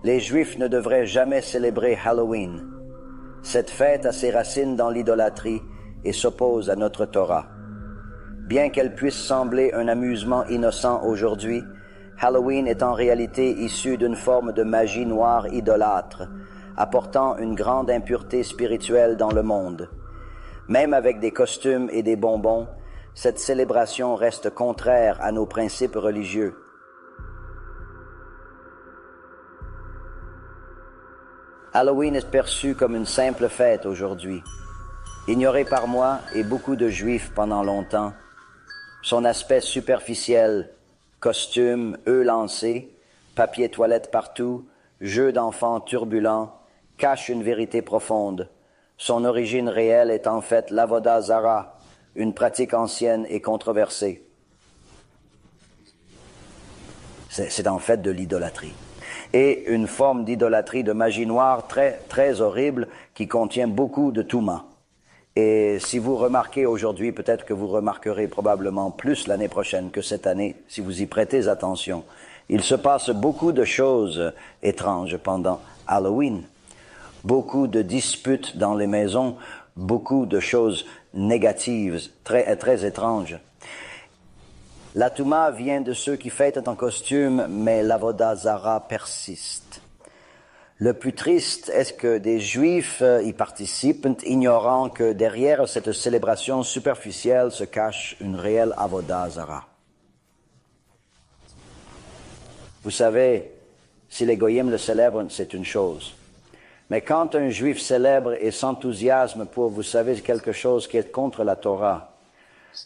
Les Juifs ne devraient jamais célébrer Halloween. Cette fête a ses racines dans l'idolâtrie et s'oppose à notre Torah. Bien qu'elle puisse sembler un amusement innocent aujourd'hui, Halloween est en réalité issu d'une forme de magie noire idolâtre, apportant une grande impureté spirituelle dans le monde. Même avec des costumes et des bonbons, cette célébration reste contraire à nos principes religieux. Halloween est perçu comme une simple fête aujourd'hui. Ignoré par moi et beaucoup de Juifs pendant longtemps, son aspect superficiel, costumes, œufs lancés, papier toilette partout, jeux d'enfants turbulents, cache une vérité profonde. Son origine réelle est en fait l'avoda zara, une pratique ancienne et controversée. C'est en fait de l'idolâtrie. Et une forme d'idolâtrie de magie noire très, très horrible qui contient beaucoup de touma. Et si vous remarquez aujourd'hui, peut-être que vous remarquerez probablement plus l'année prochaine que cette année, si vous y prêtez attention. Il se passe beaucoup de choses étranges pendant Halloween. Beaucoup de disputes dans les maisons, beaucoup de choses négatives, très, très étranges. La Touma vient de ceux qui fêtent en costume, mais l'avoda zara persiste. Le plus triste est que des Juifs y participent, ignorant que derrière cette célébration superficielle se cache une réelle avoda zara. Vous savez, si les goyim le célèbrent, c'est une chose. Mais quand un Juif célèbre et s'enthousiasme pour, vous savez, quelque chose qui est contre la Torah,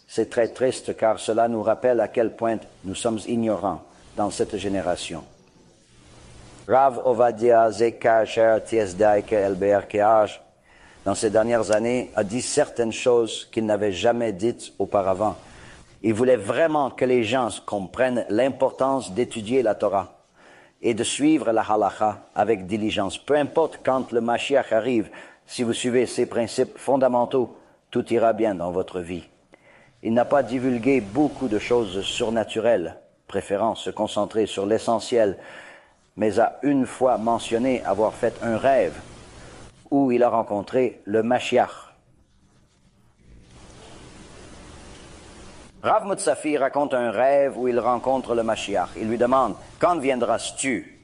c'est très triste car cela nous rappelle à quel point nous sommes ignorants dans cette génération. Rav Ovadia Zeka Sher Tiesdaike Elber Keach, dans ces dernières années, a dit certaines choses qu'il n'avait jamais dites auparavant. Il voulait vraiment que les gens comprennent l'importance d'étudier la Torah et de suivre la halakha avec diligence. Peu importe quand le Mashiach arrive, si vous suivez ces principes fondamentaux, tout ira bien dans votre vie. Il n'a pas divulgué beaucoup de choses surnaturelles, préférant se concentrer sur l'essentiel, mais a une fois mentionné avoir fait un rêve où il a rencontré le Mashiach. Rav Mutsafi raconte un rêve où il rencontre le Mashiach. Il lui demande « Quand viendras-tu »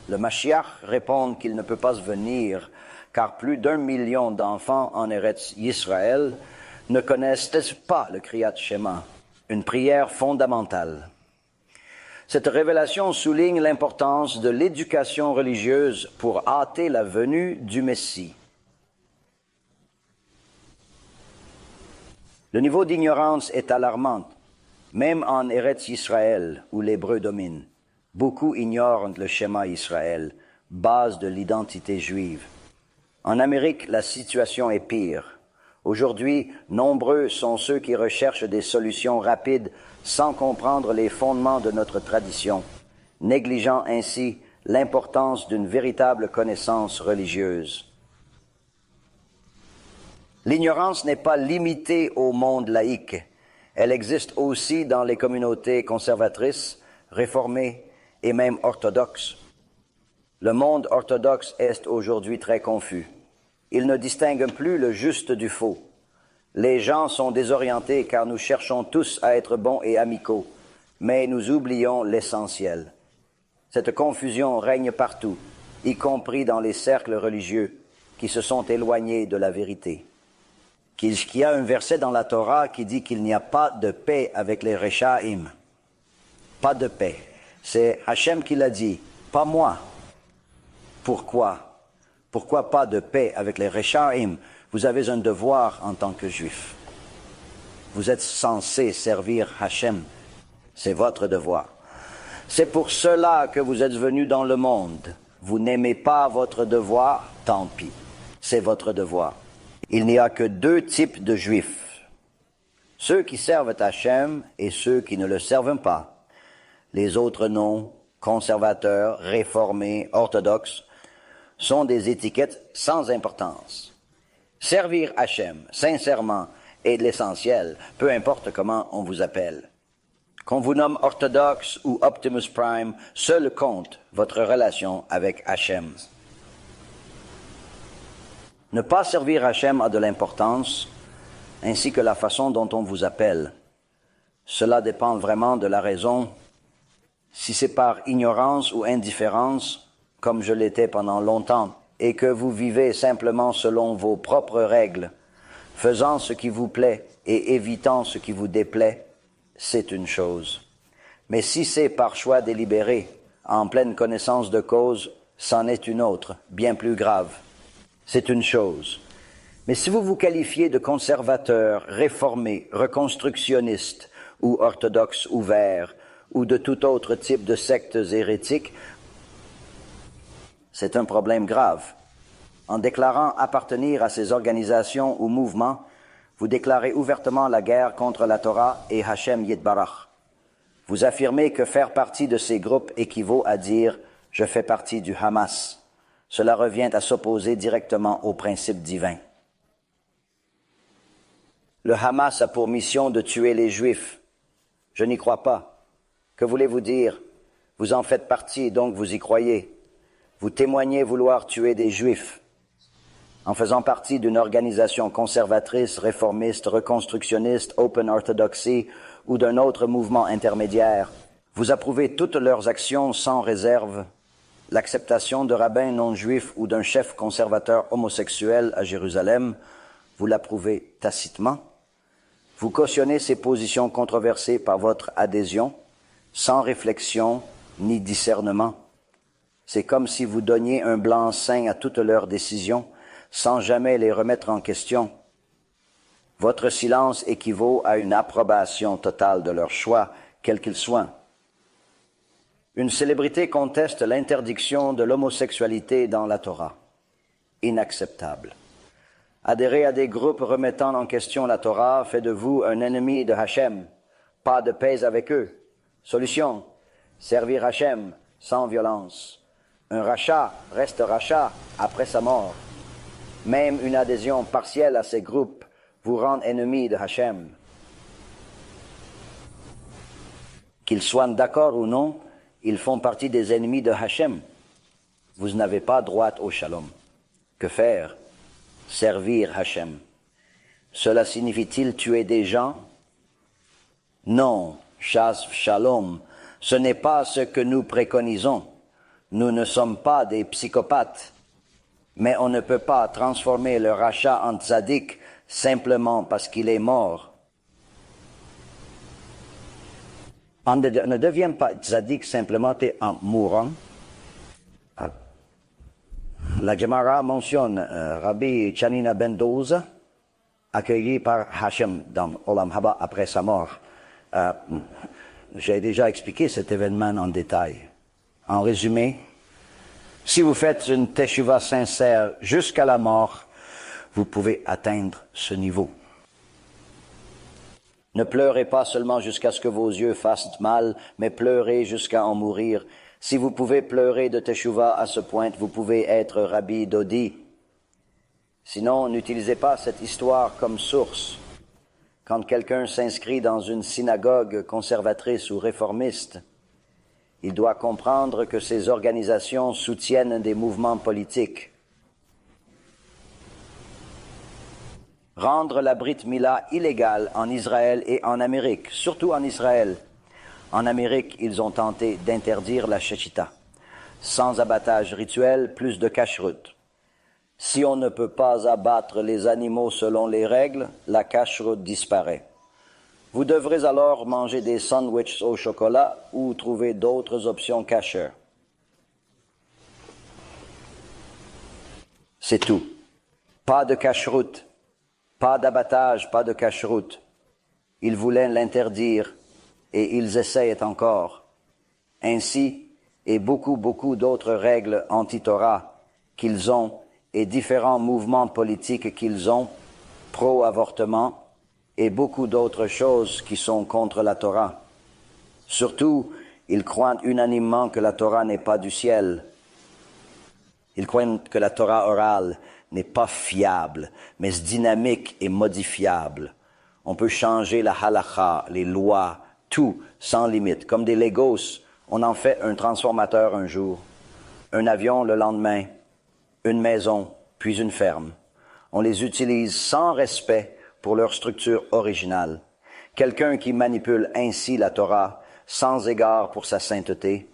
Le Mashiach répond qu'il ne peut pas venir, car plus d'1 million d'enfants en Eretz Yisraël ne connaissent pas le Kriyat Shema, une prière fondamentale. Cette révélation souligne l'importance de l'éducation religieuse pour hâter la venue du Messie. Le niveau d'ignorance est alarmant, même en Eretz Yisraël, où l'hébreu domine. Beaucoup ignorent le Shema Israël, base de l'identité juive. En Amérique, la situation est pire. Aujourd'hui, nombreux sont ceux qui recherchent des solutions rapides sans comprendre les fondements de notre tradition, négligeant ainsi l'importance d'une véritable connaissance religieuse. L'ignorance n'est pas limitée au monde laïque. Elle existe aussi dans les communautés conservatrices, réformées et même orthodoxes. Le monde orthodoxe est aujourd'hui très confus. Il ne distingue plus le juste du faux. Les gens sont désorientés car nous cherchons tous à être bons et amicaux, mais nous oublions l'essentiel. Cette confusion règne partout, y compris dans les cercles religieux qui se sont éloignés de la vérité. Qu'il y a un verset dans la Torah qui dit qu'il n'y a pas de paix avec les Reshaim. Pas de paix. C'est Hachem qui l'a dit, pas moi. Pourquoi? Pourquoi pas de paix avec les Reshaim? Vous avez un devoir en tant que Juif. Vous êtes censé servir Hachem. C'est votre devoir. C'est pour cela que vous êtes venus dans le monde. Vous n'aimez pas votre devoir, tant pis. C'est votre devoir. Il n'y a que 2 types de Juifs. Ceux qui servent Hachem et ceux qui ne le servent pas. Les autres noms, conservateurs, réformés, orthodoxes, sont des étiquettes sans importance. Servir Hachem, sincèrement, est l'essentiel, peu importe comment on vous appelle. Qu'on vous nomme orthodoxe ou Optimus Prime, seul compte votre relation avec Hachem. Ne pas servir Hachem a de l'importance, ainsi que la façon dont on vous appelle. Cela dépend vraiment de la raison. Si c'est par ignorance ou indifférence, comme je l'étais pendant longtemps, et que vous vivez simplement selon vos propres règles, faisant ce qui vous plaît et évitant ce qui vous déplaît, c'est une chose. Mais si c'est par choix délibéré, en pleine connaissance de cause, c'en est une autre, bien plus grave. C'est une chose. Mais si vous vous qualifiez de conservateur, réformé, reconstructionniste ou orthodoxe ouvert, ou de tout autre type de sectes hérétiques, c'est un problème grave. En déclarant appartenir à ces organisations ou mouvements, vous déclarez ouvertement la guerre contre la Torah et Hachem Yitbarach. Vous affirmez que faire partie de ces groupes équivaut à dire « je fais partie du Hamas ». Cela revient à s'opposer directement aux principes divins. Le Hamas a pour mission de tuer les Juifs. Je n'y crois pas. Que voulez-vous dire? Vous en faites partie, donc vous y croyez. Vous témoignez vouloir tuer des Juifs. En faisant partie d'une organisation conservatrice, réformiste, reconstructionniste, Open Orthodoxy ou d'un autre mouvement intermédiaire, vous approuvez toutes leurs actions sans réserve. L'acceptation de rabbins non-juifs ou d'un chef conservateur homosexuel à Jérusalem, vous l'approuvez tacitement. Vous cautionnez ces positions controversées par votre adhésion, sans réflexion ni discernement. C'est comme si vous donniez un blanc-seing à toutes leurs décisions, sans jamais les remettre en question. Votre silence équivaut à une approbation totale de leur choix, quel qu'il soit. Une célébrité conteste l'interdiction de l'homosexualité dans la Torah. Inacceptable. Adhérer à des groupes remettant en question la Torah fait de vous un ennemi de Hachem. Pas de paix avec eux. Solution, servir Hachem sans violence. Un rachat reste rachat après sa mort. Même une adhésion partielle à ces groupes vous rend ennemi de Hachem. Qu'ils soient d'accord ou non, ils font partie des ennemis de Hachem. Vous n'avez pas droit au shalom. Que faire? Servir Hachem. Cela signifie-t-il tuer des gens? Non, chas shalom, ce n'est pas ce que nous préconisons. Nous ne sommes pas des psychopathes. Mais on ne peut pas transformer le rachat en tzaddik simplement parce qu'il est mort. On ne devient pas tzaddik simplement en mourant. La Gemara mentionne Rabbi Chanina ben Doza, accueilli par Hachem dans Olam Haba après sa mort. J'ai déjà expliqué cet événement en détail. En résumé, si vous faites une teshuva sincère jusqu'à la mort, vous pouvez atteindre ce niveau. Ne pleurez pas seulement jusqu'à ce que vos yeux fassent mal, mais pleurez jusqu'à en mourir. Si vous pouvez pleurer de teshuva à ce point, vous pouvez être Rabbi Dodi. Sinon, n'utilisez pas cette histoire comme source. Quand quelqu'un s'inscrit dans une synagogue conservatrice ou réformiste, il doit comprendre que ces organisations soutiennent des mouvements politiques. Rendre la Brit Mila illégale en Israël et en Amérique, surtout en Israël. En Amérique, ils ont tenté d'interdire la shechita. Sans abattage rituel, plus de kashrut. Si on ne peut pas abattre les animaux selon les règles, la kashrut disparaît. Vous devrez alors manger des sandwichs au chocolat ou trouver d'autres options kasher. C'est tout. Pas de kashrut, pas d'abattage, pas de kashrut. Ils voulaient l'interdire et ils essayent encore. Ainsi, et beaucoup d'autres règles anti-Torah qu'ils ont et différents mouvements politiques qu'ils ont, pro-avortement, et beaucoup d'autres choses qui sont contre la Torah. Surtout, ils croient unanimement que la Torah n'est pas du ciel. Ils croient que la Torah orale n'est pas fiable, mais dynamique et modifiable. On peut changer la halakha, les lois, tout sans limite. Comme des Legos, on en fait un transformateur un jour, un avion le lendemain, une maison, puis une ferme. On les utilise sans respect pour leur structure originale. Quelqu'un qui manipule ainsi la Torah, sans égard pour sa sainteté.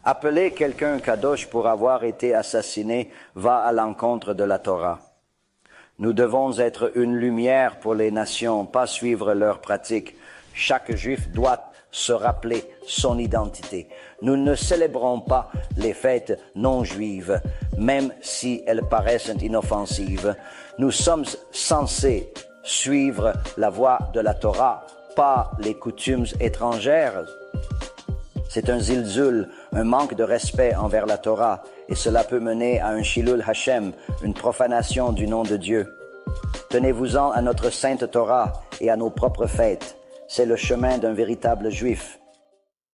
Appeler quelqu'un Kadosh pour avoir été assassiné va à l'encontre de la Torah. Nous devons être une lumière pour les nations, pas suivre leurs pratiques. Chaque Juif doit se rappeler son identité. Nous ne célébrons pas les fêtes non juives, même si elles paraissent inoffensives. Nous sommes censés suivre la voie de la Torah, pas les coutumes étrangères. C'est un zilzul, un manque de respect envers la Torah, et cela peut mener à un Shilul Hashem, une profanation du nom de Dieu. Tenez-vous-en à notre sainte Torah et à nos propres fêtes. C'est le chemin d'un véritable Juif.